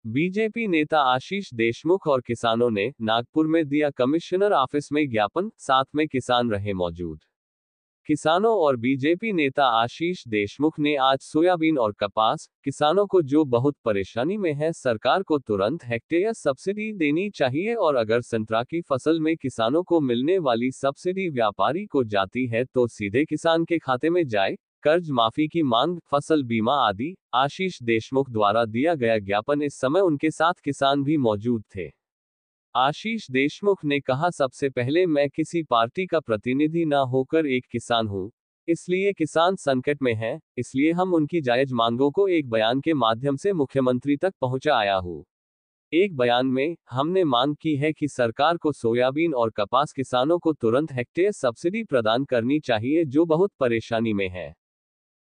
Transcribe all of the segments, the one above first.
BJP नेता आशीष देशमुख और किसानों ने नागपुर में दिया कमिश्नर ऑफिस में ज्ञापन, साथ में किसान रहे मौजूद। किसानों और बीजेपी नेता आशीष देशमुख ने आज सोयाबीन और कपास किसानों को जो बहुत परेशानी में है, सरकार को तुरंत हेक्टेयर सब्सिडी देनी चाहिए और अगर संतरा की फसल में किसानों को मिलने वाली सब्सिडी व्यापारी को जाती है तो सीधे किसान के खाते में जाए। कर्ज माफी की मांग, फसल बीमा आदि। आशीष देशमुख द्वारा दिया गया ज्ञापन। इस समय उनके साथ किसान भी मौजूद थे। आशीष देशमुख ने कहा, सबसे पहले मैं किसी पार्टी का प्रतिनिधि न होकर एक किसान हूं, इसलिए किसान संकट में हैं, इसलिए हम उनकी जायज मांगों को एक बयान के माध्यम से मुख्यमंत्री तक पहुंचाया हूं। एक बयान में हमने मांग की है कि सरकार को सोयाबीन और कपास किसानों को तुरंत हेक्टेयर सब्सिडी प्रदान करनी चाहिए जो बहुत परेशानी में है।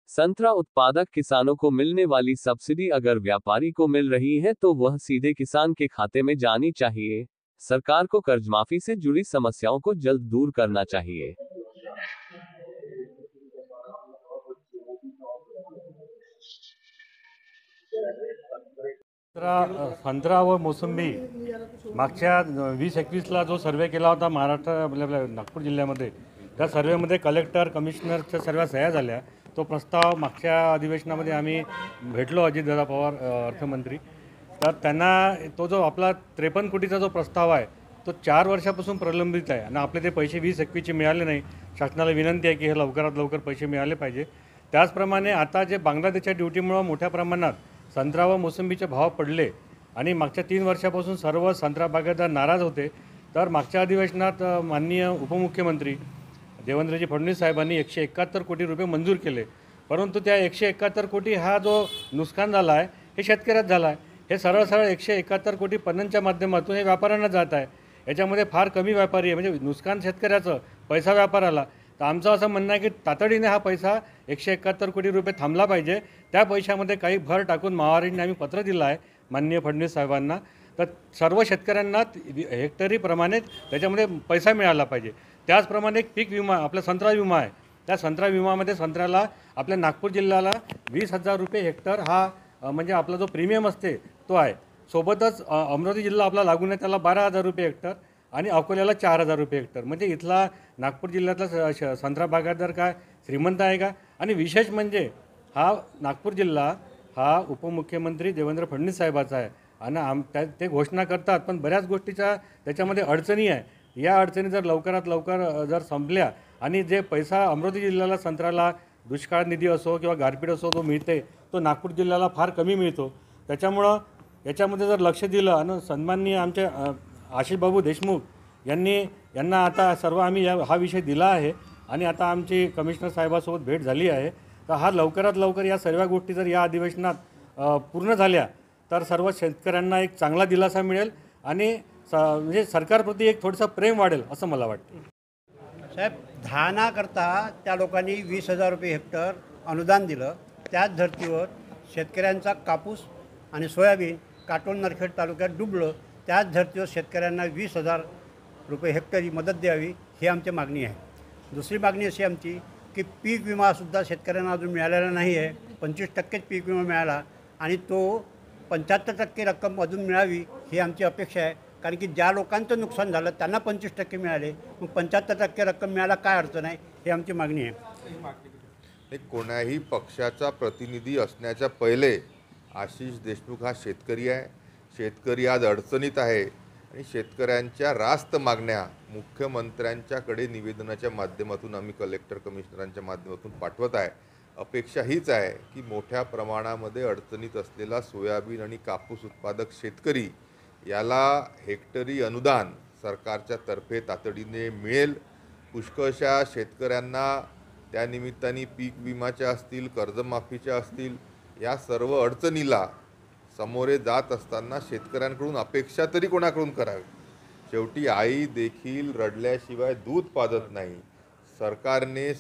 संतरा उत्पादक किसानों को मिलने वाली सब्सिडी अगर व्यापारी को मिल रही है तो वह सीधे किसान के खाते में जानी चाहिए। सरकार को कर्जमाफी से जुड़ी समस्याओं को जल्द दूर करना चाहिए। संत्रा व मोसंबी मागच्या 20-21ला जो सर्वे केला होता महाराष्ट्र आपल्या नागपूर जिल्ह्यामध्ये, त्या सर्वेमध्ये कलेक्टर कमिशनरच्या सर्व सह्या झाल्या। तो प्रस्ताव मागच्या अधिवेशनामध्ये आम्ही भेटलो अजितदादा पवार अर्थमंत्री, तर त्यांना तो जो आपला 53 कोटीचा जो प्रस्ताव आहे तो 4 वर्षापासून प्रलंबित आहे आणि आपले ते पैसे 20-21चे मिळाले नाही। शासनाला विनंती आहे की हे लवकरात लवकर पैसे मिळाले पाहिजे। त्याचप्रमाणे आता जे बांगलादेशच्या ड्युटीमुळे मोठ्या प्रमाणात संत्रा व मोसंबीचे भाव पडले आणि मागच्या 3 वर्षापासून सर्व संत्रा बागायतदार नाराज होते, तर मागच्या अधिवेशनात माननीय उपमुख्यमंत्री देवेंद्रजी फडणवीस साहेबांनी 171 कोटी रुपये मंजूर केले। परंतु त्या 171 कोटी हा जो नुकसान झाला आहे हे शेतकऱ्यात झाला आहे। हे सरळ सरळ 171 कोटी पन्नांच्या माध्यमातून हे व्यापाऱ्यांना जात आहे। याच्यामध्ये फार कमी व्यापारी आहे, म्हणजे नुकसान शेतकऱ्याचं, पैसा व्यापाराला। तर आमचं असं म्हणणं आहे की तातडीने हा पैसा 171 कोटी रुपये थांबला पाहिजे। त्या पैशामध्ये काही भर टाकून महावारीने आम्ही पत्र दिलं आहे माननीय फडणवीस साहेबांना, तर सर्व शेतकऱ्यांना हेक्टरीप्रमाणे त्याच्यामध्ये पैसा मिळाला पाहिजे। त्याचप्रमाणे एक पीक विमा, आपला संत्रा विमा आहे, त्या संत्रा विमामध्ये संत्र्याला आपल्या नागपूर जिल्ह्याला 20,000 रुपये हेक्टर हा म्हणजे आपला जो प्रीमियम असते तो आहे। सोबतच अमरावती जिल्हा आपला लागून आहे त्याला 12,000 रुपये हेक्टर आणि अकोल्याला 4,000 रुपये हेक्टर। म्हणजे इथला नागपूर जिल्ह्यातला संत्रा बागायतदार काय श्रीमंत आहे का? आणि विशेष म्हणजे हा नागपूर जिल्हा हा उपमुख्यमंत्री देवेंद्र फडणवीस साहेबाचा आहे आणि ते घोषणा करतात, पण बऱ्याच गोष्टीच्या त्याच्यामध्ये अडचणी आहे। या अडचणी जर लवकरात लवकर जर संपल्या आणि जे पैसा अमरावती जिल्ह्याला संत्र्याला दुष्काळ निधी असो किंवा गारपीट असो जो मिळते तो नागपूर जिल्ह्याला फार कमी मिळतो। त्याच्यामुळं याच्यामध्ये जर लक्ष दिलं आणि सन्माननीय आमचे आशीष बाबू देशमुख यांना आता सर्व आम्ही हा विषय दिला आहे आणि आता आमची कमिशनर साहेबासोबत भेट झाली आहे। तर हा लवकरात लवकर या सर्व गोष्टी जर या अधिवेशनात पूर्ण झाल्या तर सर्व शेतकऱ्यांना एक चांगला दिलासा मिळेल आणि म्हणजे सरकारप्रती एक थोडंसं प्रेम वाढेल असं मला वाटतं। साहेब, धानाकरता त्या लोकांनी 20,000 रुपये हेक्टर अनुदान दिलं। त्याच धर्तीवर शेतकऱ्यांचा कापूस आणि सोयाबीन काटोल नरखेड तालुक्यात डुबलं। त्याच धर्तीवर शेतकऱ्यांना 20,000 रुपये हेक्टरी मदत द्यावी ही आमची मागणी आहे। दुसरी मागणी अशी आमची की पीक विमासुद्धा शेतकऱ्यांना अजून मिळालेला नाही आहे। 25% पीक विमा मिळाला आणि तो 75% रक्कम अजून मिळावी ही आमची अपेक्षा आहे। कारण की ज्या लोकांचं नुकसान झालं त्यांना 25% मिळाले, मग 75% रक्कम मिळायला काय अडचण आहे ही आमची मागणी आहे। कोणाही पक्षाचा प्रतिनिधी असण्याच्या पहिले आशीष देशमुख हा शेतकरी आहे। शेतकरी आज अडचणीत आहे आणि शेतकऱ्यांच्या रास्त मागण्या मुख्यमंत्र्यांच्याकडे निवेदनाच्या माध्यमातून आम्ही कलेक्टर कमिशनरांच्या माध्यमातून पाठवत आहे। अपेक्षा हीच आहे की मोठ्या प्रमाणामध्ये अडचणीत असलेला सोयाबीन आणि कापूस उत्पादक शेतकरी याला हेक्टरी अनुदान सरकारच्या तर्फे तातडीने मिळेल। पुष्कळशा शेतकऱ्यांना त्यानिमित्ताने पीक विमाच्या असतील, कर्जमाफीच्या असतील, या सर्व अडचणीला सामोरे जात असताना शेतकऱ्यांकडून अपेक्षा तरी कोणाकडून करावी? शेवटी आई देखील रडल्याशिवाय दूध पाजत नाही। सरकारने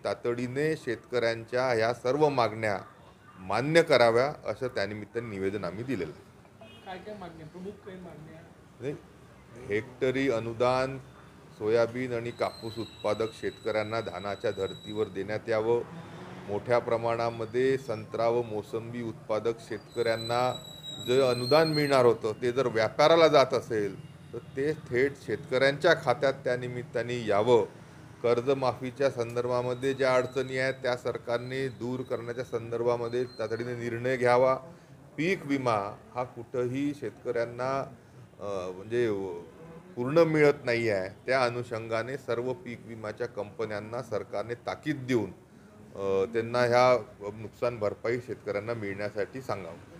तातडीने शेतकऱ्यांच्या ह्या सर्व मागण्या मान्य कराव्या असं त्यानिमित्ताने निवेदन आम्ही दिलेलं आहे। हेक्टरी अनुदान सोयाबीन आणि कापूस उत्पादक शेतकऱ्यांना धानाच्या धर्तीवर देण्यात यावं। मोठ्या प्रमाणामध्ये संत्रा व मोसंबी उत्पादक शेतकऱ्यांना जे अनुदान मिळणार होतं ते जर व्यापाराला जात असेल तर ते थेट शेतकऱ्यांच्या खात्यात त्या निमित्ताने यावं. कर्जमाफीच्या संदर्भामध्ये ज्या अडचणी आहेत त्या सरकारने दूर करण्याच्या संदर्भामध्ये तातडीने निर्णय घ्यावा. पीक विमा हा कुठंही शेतकऱ्यांना म्हणजे पूर्ण मिळत नाही आहे. त्या अनुषंगाने सर्व पीक विम्याच्या कंपन्यांना सरकारने ताकीद देऊन त्यांना ह्या नुकसान भरपाई शेतकऱ्यांना मिळण्यासाठी सांगावं.